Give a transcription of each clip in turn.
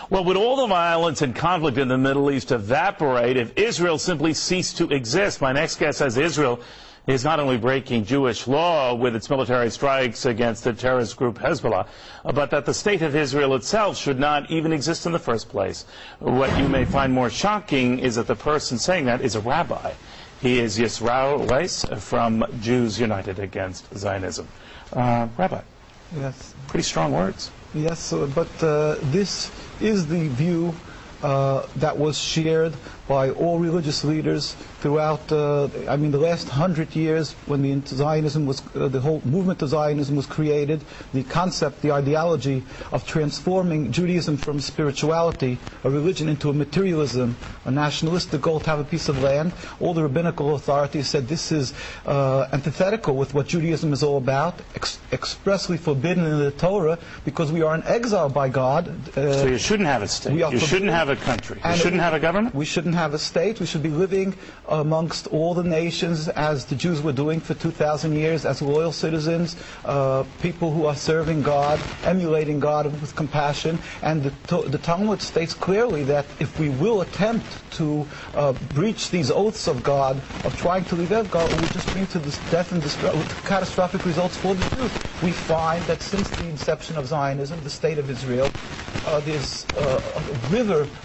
Well, would all the violence and conflict in the Middle East evaporate if Israel simply ceased to exist? My next guest says Israel is not only breaking Jewish law with its military strikes against the terrorist group Hezbollah, but that the state of Israel itself should not even exist in the first place. What you may find more shocking is that the person saying that is a rabbi. He is Yisrael Weiss from Jews United Against Zionism. Rabbi. Yes. Pretty strong words. Yes, but this is the view that was shared by all religious leaders throughout, the last 100 years when the whole movement of Zionism was created. The concept, the ideology of transforming Judaism from spirituality, a religion, into a materialism, a nationalistic goal to have a piece of land. All the rabbinical authorities said this is antithetical with what Judaism is all about, expressly forbidden in the Torah, because we are in exile by God. So you shouldn't have a state. You shouldn't have a country. You shouldn't have a government? We shouldn't have a state. We should be living amongst all the nations as the Jews were doing for 2,000 years, as loyal citizens, people who are serving God, emulating God with compassion. And the Talmud states clearly that if we will attempt to breach these oaths of God, of trying to leave out God, it will just bring to this death and catastrophic results for the Jews. We find that since the inception of Zionism, the state of Israel, there's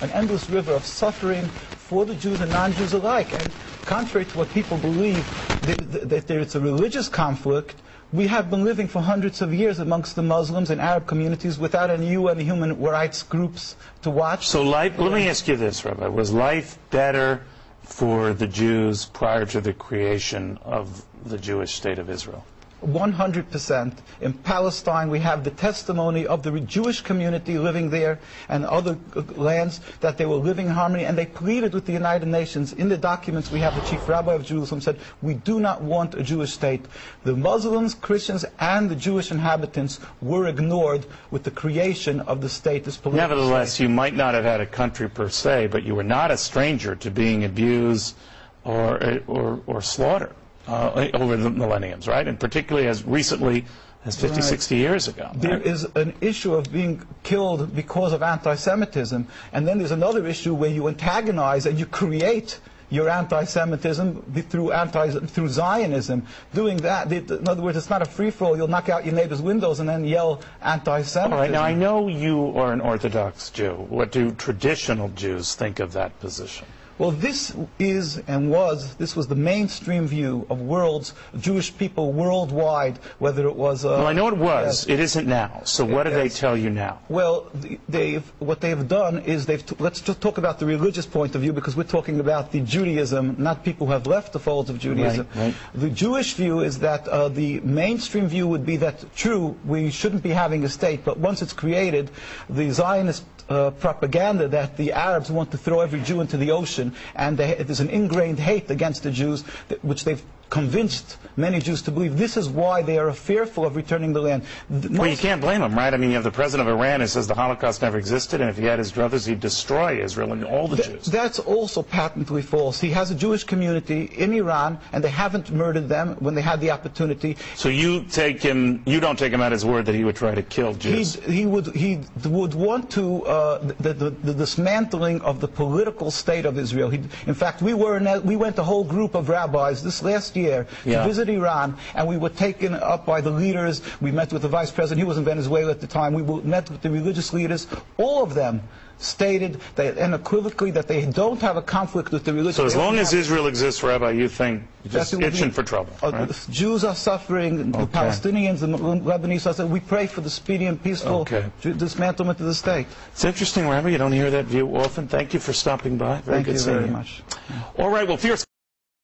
an endless river of suffering for the Jews and non-Jews alike. And contrary to what people believe, that there's a religious conflict, we have been living for hundreds of years amongst the Muslims and Arab communities without any UN human rights groups to watch. So let me ask you this, Rabbi. Was life better for the Jews prior to the creation of the Jewish state of Israel? 100%. In Palestine, we have the testimony of the Jewish community living there and other lands that they were living in harmony, and they pleaded with the United Nations. In the documents, we have the chief rabbi of Jerusalem said, we do not want a Jewish state. The Muslims, Christians, and the Jewish inhabitants were ignored with the creation of the state. Nevertheless, you might not have had a country per se, but you were not a stranger to being abused or slaughtered over the millenniums, right? And particularly as recently as 50, 60 years ago. Right? There is an issue of being killed because of anti-Semitism, and then there's another issue where you antagonize and you create your anti-Semitism through Zionism. Doing that, in other words, it's not a free-for-all. You'll knock out your neighbor's windows and then yell anti-Semitism. All right, now I know you are an Orthodox Jew. What do traditional Jews think of that position? Well, this was the mainstream view of Jewish people worldwide, whether it was... well, I know it was. It isn't now. So what do they tell you now? Well, what they've done is let's just talk about the religious point of view, because we're talking about the Judaism, not people who have left the folds of Judaism. Right. The Jewish view is that the mainstream view would be that, true, we shouldn't be having a state, but once it's created, the Zionist propaganda that the Arabs want to throw every Jew into the ocean, and there's an ingrained hate against the Jews, which they've convinced many Jews to believe. This is why they are fearful of returning the land. Well, you can't blame them, right? I mean, you have the president of Iran who says the Holocaust never existed, and if he had his druthers, he'd destroy Israel and all the Jews. That's also patently false. He has a Jewish community in Iran, and they haven't murdered them when they had the opportunity. So you don't take him at his word that he would try to kill Jews? He would want to the dismantling of the political state of Israel. In fact, we went a whole group of rabbis this last year to visit Iran, and we were taken up by the leaders. We met with the vice president. He was in Venezuela at the time. We met with the religious leaders. All of them stated unequivocally that they don't have a conflict with the religion. So as long as Israel exists, Rabbi, you think you're just itching for trouble, right? Jews are suffering, the Palestinians, the Lebanese are suffering. We pray for the speedy and peaceful dismantlement of the state. It's interesting, Rabbi. You don't hear that view often. Thank you for stopping by. Thank you very much. All right, well, fierce